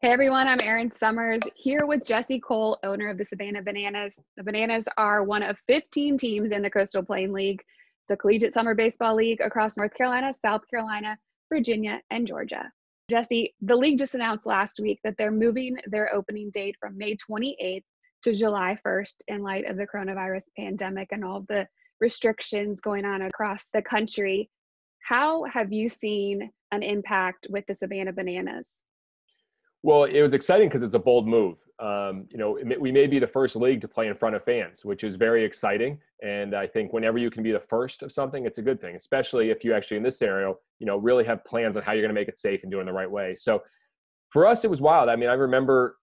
Hey everyone, I'm Erin Summers here with Jesse Cole, owner of the Savannah Bananas. The Bananas are one of 15 teams in the Coastal Plain League. It's a collegiate summer baseball league across North Carolina, South Carolina, Virginia, and Georgia. Jesse, the league just announced last week that they're moving their opening date from May 28th to July 1st in light of the coronavirus pandemic and all of the restrictions going on across the country. How have you seen an impact with the Savannah Bananas? Well, it was exciting because it's a bold move. We may be the first league to play in front of fans, which is very exciting. And I think whenever you can be the first of something, it's a good thing, especially if you actually, in this scenario, really have plans on how you're going to make it safe and do it in the right way. So for us, it was wild. I mean, I remember,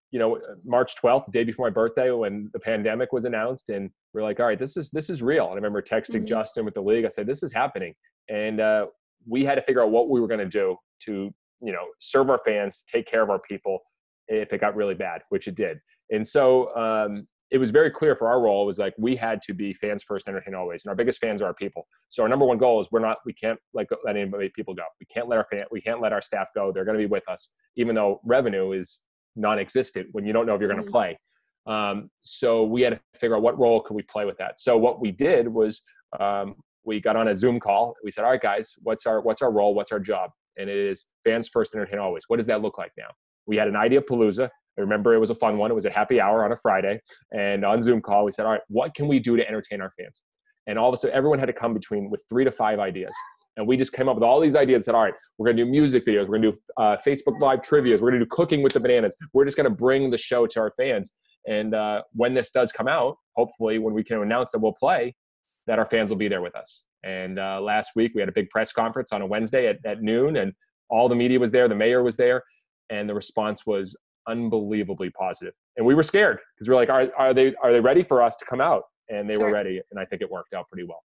March 12th, the day before my birthday, when the pandemic was announced, and we're like, all right, this is real. And I remember texting Justin with the league. I said, this is happening. And we had to figure out what we were going to do to serve our fans, take care of our people if it got really bad, which it did. And so it was very clear for our role. It was like, we had to be fans first, entertain always. And our biggest fans are our people. So our number one goal is we can't let anybody people go. We can't let our staff go. They're going to be with us, even though revenue is non-existent when you don't know if you're going to play. So we had to figure out what role could we play with that. So what we did was we got on a Zoom call. We said, all right, guys, what's our role? What's our job? And it is fans first, entertain always. What does that look like now? We had an idea palooza. I remember it was a fun one. It was a happy hour on a Friday. And on Zoom call, we said, all right, what can we do to entertain our fans? And all of a sudden, everyone had to come with 3 to 5 ideas. And we just came up with all these ideas. Said, all right, we're going to do music videos. We're going to do Facebook Live trivias. We're going to do cooking with the Bananas. We're just going to bring the show to our fans. And when this does come out, hopefully when we can announce that we'll play, that our fans will be there with us. And last week we had a big press conference on a Wednesday at noon, and all the media was there. The mayor was there, and the response was unbelievably positive. And we were scared because we're like, are they ready for us to come out? And they were ready. And I think it worked out pretty well.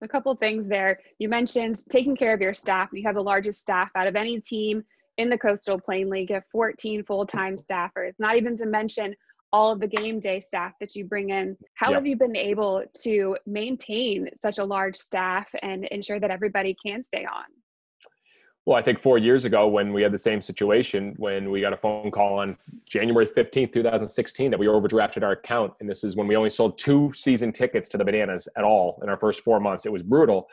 A couple of things there. You mentioned taking care of your staff. You have the largest staff out of any team in the Coastal Plain League. You have 14 full-time staffers, not even to mention all of the game day staff that you bring in. How have you been able to maintain such a large staff and ensure that everybody can stay on? Well, I think 4 years ago when we had the same situation, when we got a phone call on January 15th, 2016, that we overdrafted our account. And this is when we only sold 2 season tickets to the Bananas at all in our first 4 months. It was brutal.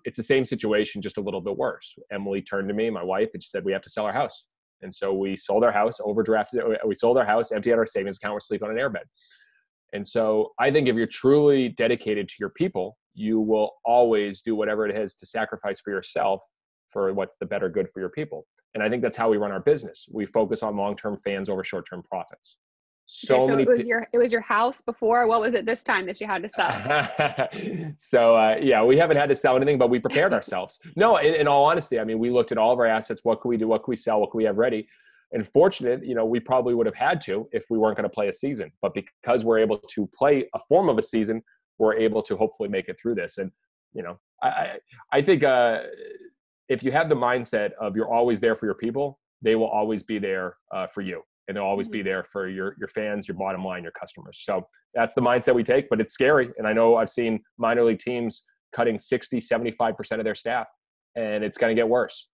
It's the same situation, just a little bit worse. Emily turned to me, my wife, and she said, we have to sell our house. And so we sold our house, we sold our house, emptied out our savings account, we're sleeping on an airbed. And so I think if you're truly dedicated to your people, you will always do whatever it is to sacrifice for yourself for what's the better good for your people. And I think that's how we run our business. We focus on long-term fans over short-term profits. So it was your house before. What was it this time that you had to sell? So we haven't had to sell anything, but we prepared ourselves. No, in all honesty, I mean, we looked at all of our assets. What could we do? What could we sell? What could we have ready? And fortunate, we probably would have had to if we weren't going to play a season. But because we're able to play a form of a season, we're able to hopefully make it through this. And I think if you have the mindset of you're always there for your people, they will always be there for you. And they'll always be there for your fans, your bottom line, your customers. So that's the mindset we take, but it's scary. And I know I've seen minor league teams cutting 60, 75% of their staff, and it's going to get worse.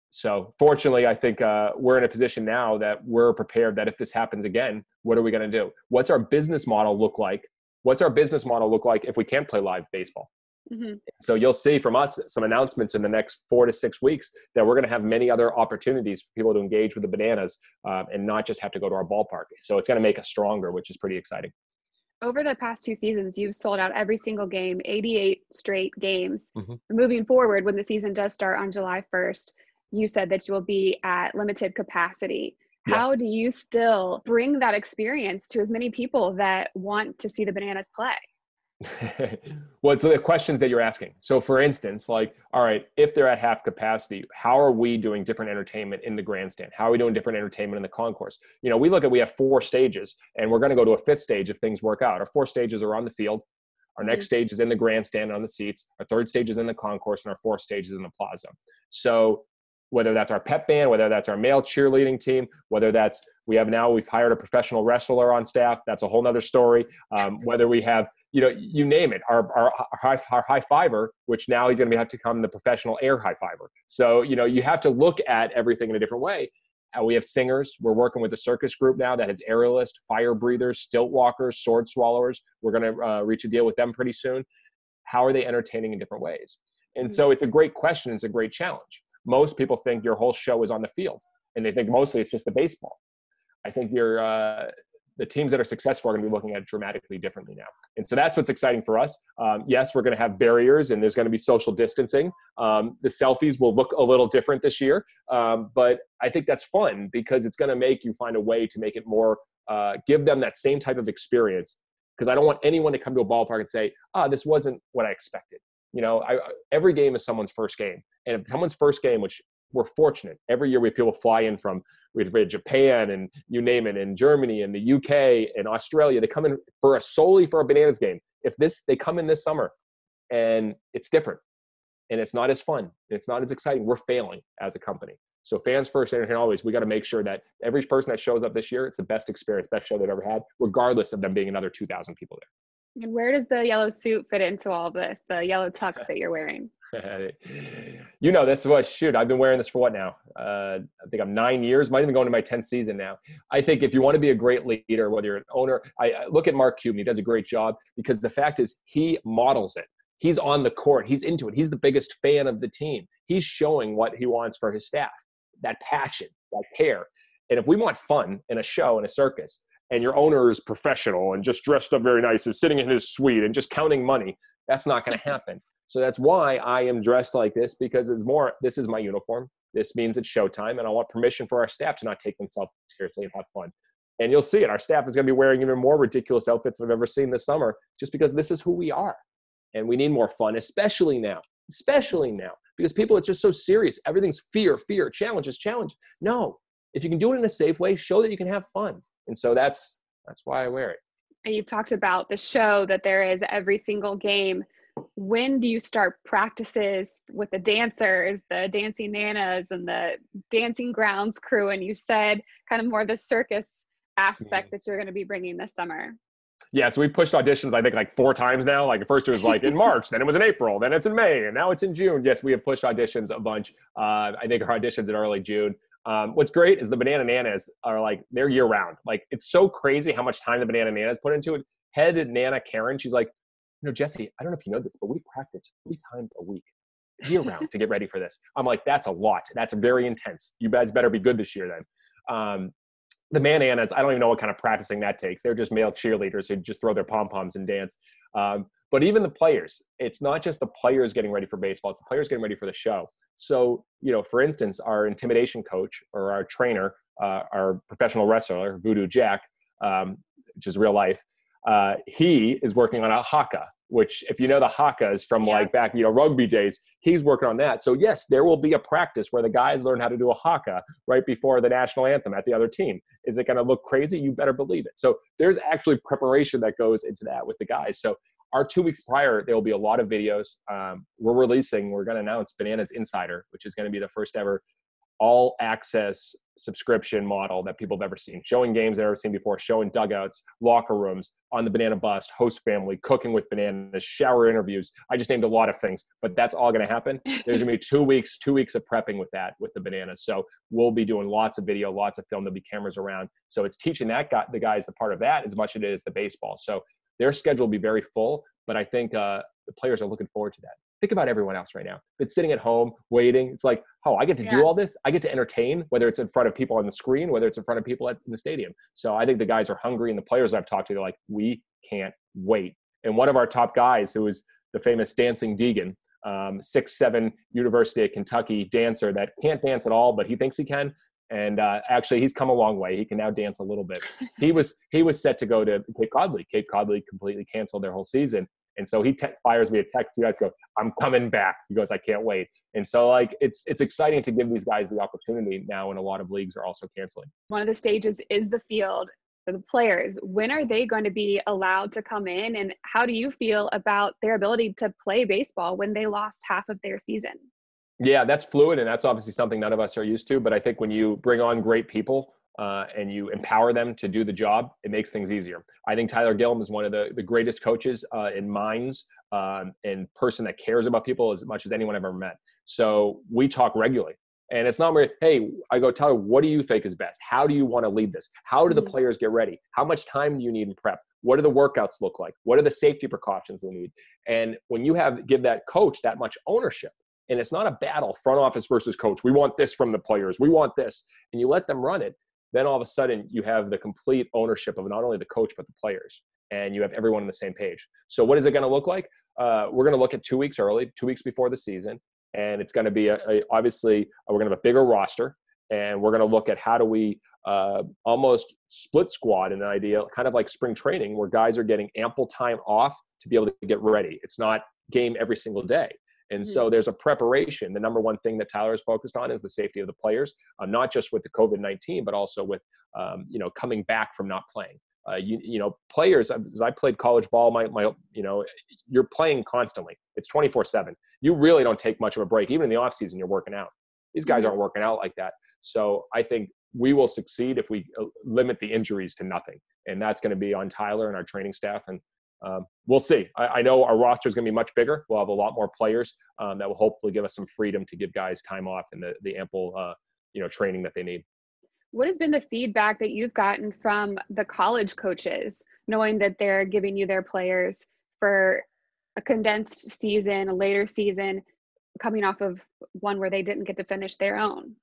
So fortunately, I think we're in a position now that we're prepared that if this happens again, what are we going to do? What's our business model look like? What's our business model look like if we can't play live baseball? So you'll see from us some announcements in the next 4 to 6 weeks that we're going to have many other opportunities for people to engage with the Bananas and not just have to go to our ballpark. So it's going to make us stronger, which is pretty exciting. Over the past 2 seasons, you've sold out every single game, 88 straight games. Moving forward, when the season does start on July 1st, you said that you will be at limited capacity. How do you still bring that experience to as many people that want to see the Bananas play? Well, it's the questions that you're asking. So for instance, like, all right, if they're at half capacity, how are we doing different entertainment in the grandstand? How are we doing different entertainment in the concourse? We have 4 stages, and we're going to go to a 5th stage if things work out. Our 4 stages are on the field. Our next stage is in the grandstand on the seats. Our 3rd stage is in the concourse, and our 4th stage is in the plaza. So whether that's our pep band, whether that's our male cheerleading team, whether that's we've hired a professional wrestler on staff. That's a whole nother story. Whether we have, you name it, our high fiver, which now he's going to have to become the professional air high fiver. So, you have to look at everything in a different way. We have singers. We're working with a circus group now that has aerialists, fire breathers, stilt walkers, sword swallowers. We're going to reach a deal with them pretty soon. How are they entertaining in different ways? And so it's a great question. It's a great challenge. Most people think your whole show is on the field, and they think mostly it's just the baseball. I think the teams that are successful are going to be looking at it dramatically differently now. And so that's what's exciting for us. Yes, we're going to have barriers and there's going to be social distancing. The selfies will look a little different this year. But I think that's fun because it's going to make you find a way to make it more, give them that same type of experience. Because I don't want anyone to come to a ballpark and say, this wasn't what I expected. You know, every game is someone's first game. And if someone's first game, which we're fortunate, every year we have people fly in from Japan and you name it, and Germany and the UK and Australia. They come in solely for a Bananas game. They come in this summer and it's different and it's not as fun. It's not as exciting. We're failing as a company. So fans first, entertain always. We got to make sure that every person that shows up this year, it's the best experience, best show they've ever had, regardless of them being another 2,000 people there. And where does the yellow suit fit into all this, the yellow tux that you're wearing? You know, this is what, I've been wearing this for what now? I think I'm 9 years, might even go into my 10th season now. I think if you want to be a great leader, whether you're an owner, I look at Mark Cuban, he does a great job because the fact is he models it. He's on the court. He's into it. He's the biggest fan of the team. He's showing what he wants for his staff, that passion, that care. And if we want fun in a show, in a circus, and your owner is professional and just dressed up very nice, is sitting in his suite and just counting money, that's not going to happen. So that's why I am dressed like this, because this is my uniform. This means it's showtime, and I want permission for our staff to not take themselves seriously and have fun. And you'll see it. Our staff is going to be wearing even more ridiculous outfits than I've ever seen this summer, just because this is who we are. And we need more fun, especially now, because people, it's just so serious. Everything's fear, challenges. No, if you can do it in a safe way, show that you can have fun. And so that's why I wear it. And you've talked about the show that there is every single game. When do you start practices with the dancers, the dancing nanas and the dancing grounds crew? And you said kind of more the circus aspect that you're going to be bringing this summer. Yeah, so we pushed auditions, I think, like 4 times now. Like, at first it was like in March, then it was in April, then it's in May, and now it's in June. Yes, we have pushed auditions a bunch. I think our auditions in early June. What's great is the Banana Nanas are like, they're year round. Like, it's so crazy how much time the Banana Nanas put into it. Head Nana Karen, she's like, Jesse, I don't know if you know this, but we practice 3 times a week, year round, to get ready for this. I'm like, that's a lot. That's very intense. You guys better be good this year then. The Bananas, I don't even know what kind of practicing that takes. They're just male cheerleaders who just throw their pom-poms and dance. But even the players, it's not just the players getting ready for baseball, it's the players getting ready for the show. So, for instance, our intimidation coach or our trainer, our professional wrestler, Voodoo Jack, which is real life, he is working on a haka, which, if you know the hakas from like back, rugby days, he's working on that. So yes, there will be a practice where the guys learn how to do a haka right before the national anthem at the other team. Is it going to look crazy? You better believe it. So there's actually preparation that goes into that with the guys. So our 2 weeks prior, there will be a lot of videos. We're going to announce Bananas Insider, which is going to be the first ever all access subscription model that people have ever seen, showing games they've never seen before, showing dugouts, locker rooms, on the banana bus, host family, cooking with bananas, shower interviews. I just named a lot of things, but that's all going to happen. There's going to be 2 weeks of prepping with the bananas. So we'll be doing lots of video, lots of film. There'll be cameras around. So it's teaching the guys the part of that as much as it is the baseball. So their schedule will be very full, but I think the players are looking forward to that. Think about everyone else right now. It's sitting at home waiting. It's like, I get to do all this. I get to entertain, whether it's in front of people on the screen, whether it's in front of people in the stadium. So I think the guys are hungry, and the players I've talked to, they're like, we can't wait. And one of our top guys, who is the famous Dancing Deegan, 6'7" University of Kentucky dancer that can't dance at all, but he thinks he can. And actually, he's come a long way. He can now dance a little bit. He was set to go to Cape Codley. Cape Codley completely canceled their whole season. And so he fires me a text. You guys go, I'm coming back. He goes, I can't wait. And so it's exciting to give these guys the opportunity now, and a lot of leagues are also canceling. One of the stages is the field for the players. When are they going to be allowed to come in, and how do you feel about their ability to play baseball when they lost half of their season? Yeah, that's fluid, and that's obviously something none of us are used to. But I think when you bring on great people and you empower them to do the job, it makes things easier. I think Tyler Gillum is one of the greatest coaches in minds and person that cares about people as much as anyone I've ever met. So we talk regularly. And it's not where, hey, I go, Tyler, what do you think is best? How do you want to lead this? How do the players get ready? How much time do you need in prep? What do the workouts look like? What are the safety precautions we need? And when you give that coach that much ownership, and it's not a battle, front office versus coach, we want this from the players, we want this, and you let them run it, then all of a sudden you have the complete ownership of not only the coach, but the players, and you have everyone on the same page. So what is it going to look like? We're going to look at 2 weeks early, 2 weeks before the season. And it's going to be obviously we're going to have a bigger roster, and we're going to look at how do we almost split squad in an idea, kind of like spring training, where guys are getting ample time off to be able to get ready. It's not game every single day. And so there's a preparation. The number one thing that Tyler is focused on is the safety of the players, not just with the COVID-19, but also with, coming back from not playing. Players, as I played college ball, you're playing constantly. It's 24/7. You really don't take much of a break. Even in the off season, you're working out. These guys aren't working out like that. So I think we will succeed if we limit the injuries to nothing. And that's going to be on Tyler and our training staff. And we'll see. I know our roster is going to be much bigger. We'll have a lot more players that will hopefully give us some freedom to give guys time off and the ample, training that they need. What has been the feedback that you've gotten from the college coaches, knowing that they're giving you their players for a condensed season, a later season, coming off of one where they didn't get to finish their own?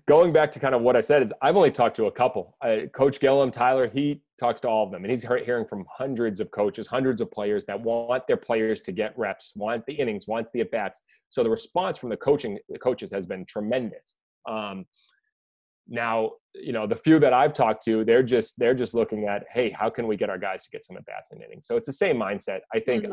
Going back to kind of what I said is I've only talked to a couple. Coach Gillum, Tyler, he talks to all of them, and he's hearing from hundreds of coaches, hundreds of players that want their players to get reps, want the innings, wants the at-bats. So the response from the coaches has been tremendous. Now, the few that I've talked to, they're just looking at, hey, how can we get our guys to get some at-bats and innings? So it's the same mindset. I think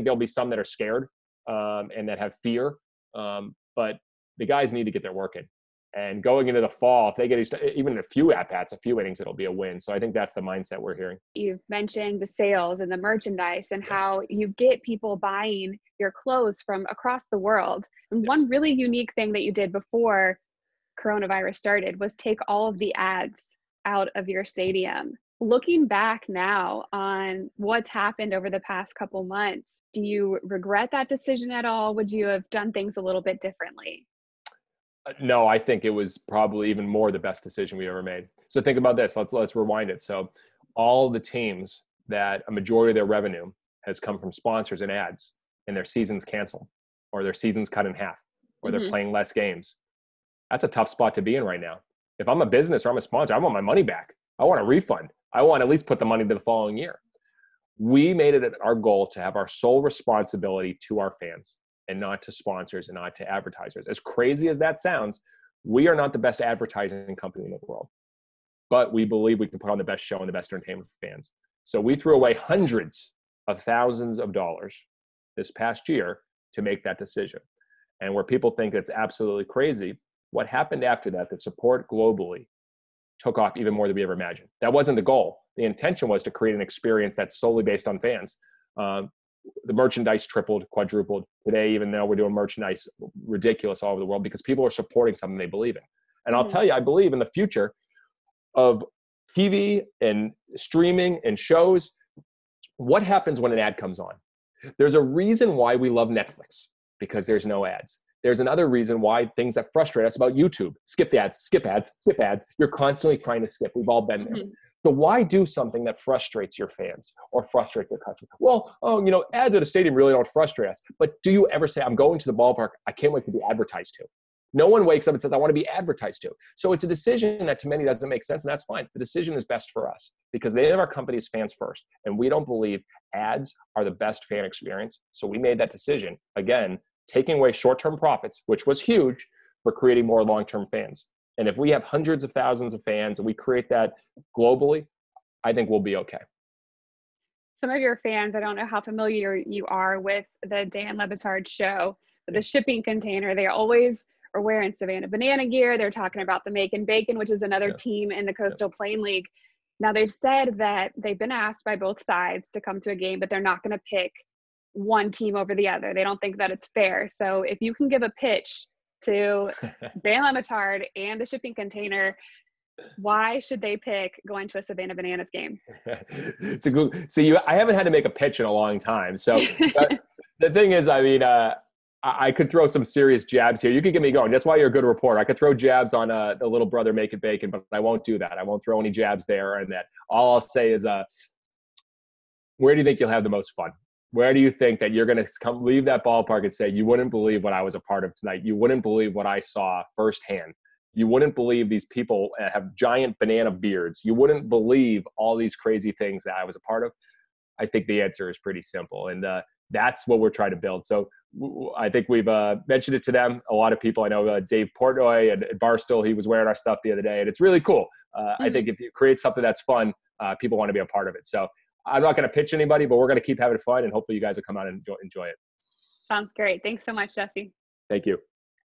there'll be some that are scared and that have fear, but the guys need to get their work in. And going into the fall, if they get even a few at-bats, a few innings, it'll be a win. So I think that's the mindset we're hearing. You've mentioned the sales and the merchandise and how you get people buying your clothes from across the world. And one really unique thing that you did before coronavirus started was take all of the ads out of your stadium. Looking back now on what's happened over the past couple months, do you regret that decision at all? Would you have done things a little bit differently? No, I think it was probably even more the best decision we ever made. So think about this. Let's rewind it. So all the teams that a majority of their revenue has come from sponsors and ads, and their seasons canceled, or their seasons cut in half, or they're playing less games. That's a tough spot to be in right now. If I'm a business or I'm a sponsor, I want my money back. I want a refund. I want to at least put the money to the following year. We made it our goal to have our sole responsibility to our fans and not to sponsors and not to advertisers. As crazy as that sounds, we are not the best advertising company in the world, but we believe we can put on the best show and the best entertainment for fans. So we threw away hundreds of thousands of dollars this past year to make that decision. And where people think it's absolutely crazy, what happened after that, the support globally took off even more than we ever imagined. That wasn't the goal. The intention was to create an experience that's solely based on fans. The merchandise tripled, quadrupled. Today, even though we're doing merchandise ridiculous all over the world because people are supporting something they believe in. And I'll tell you, I believe in the future of TV and streaming and shows. What happens when an ad comes on? There's a reason why we love Netflix, because there's no ads. There's another reason why things that frustrate us about YouTube. Skip the ads, skip ads, skip ads. You're constantly trying to skip. We've all been there. So why do something that frustrates your fans or frustrates your customers? Well, ads at a stadium really don't frustrate us. But do you ever say, I'm going to the ballpark, I can't wait to be advertised to? No one wakes up and says, I want to be advertised to. So it's a decision that to many doesn't make sense, and that's fine. The decision is best for us because the name of our company is Fans First, and we don't believe ads are the best fan experience. So we made that decision, again, taking away short-term profits, which was huge, for creating more long-term fans. And if we have hundreds of thousands of fans and we create that globally, I think we'll be okay. Some of your fans, I don't know how familiar you are with the Dan Le Batard show, but the shipping container, they always are wearing Savannah Banana gear. They're talking about the Macon Bacon, which is another team in the Coastal Plain League. Now, they've said that they've been asked by both sides to come to a game, but they're not going to pick one team over the other. They don't think that it's fair. So if you can give a pitch to Dan Le Batard and the shipping container, why should they pick going to a Savannah Bananas game? It's a good. See, I haven't had to make a pitch in a long time. So the thing is, I could throw some serious jabs here. You could get me going. That's why you're a good reporter. I could throw jabs on the little brother make it bacon, but I won't do that. I won't throw any jabs there. And that all I'll say is, where do you think you'll have the most fun? Where do you think that you're going to come leave that ballpark and say, you wouldn't believe what I was a part of tonight. You wouldn't believe what I saw firsthand. You wouldn't believe these people have giant banana beards. You wouldn't believe all these crazy things that I was a part of. I think the answer is pretty simple. And that's what we're trying to build. So I think we've mentioned it to them. A lot of people, I know Dave Portnoy and Barstool, he was wearing our stuff the other day, and it's really cool. I think if you create something that's fun, people want to be a part of it. So I'm not going to pitch anybody, but we're going to keep having fun, and hopefully you guys will come out and enjoy it. Sounds great. Thanks so much, Jesse. Thank you.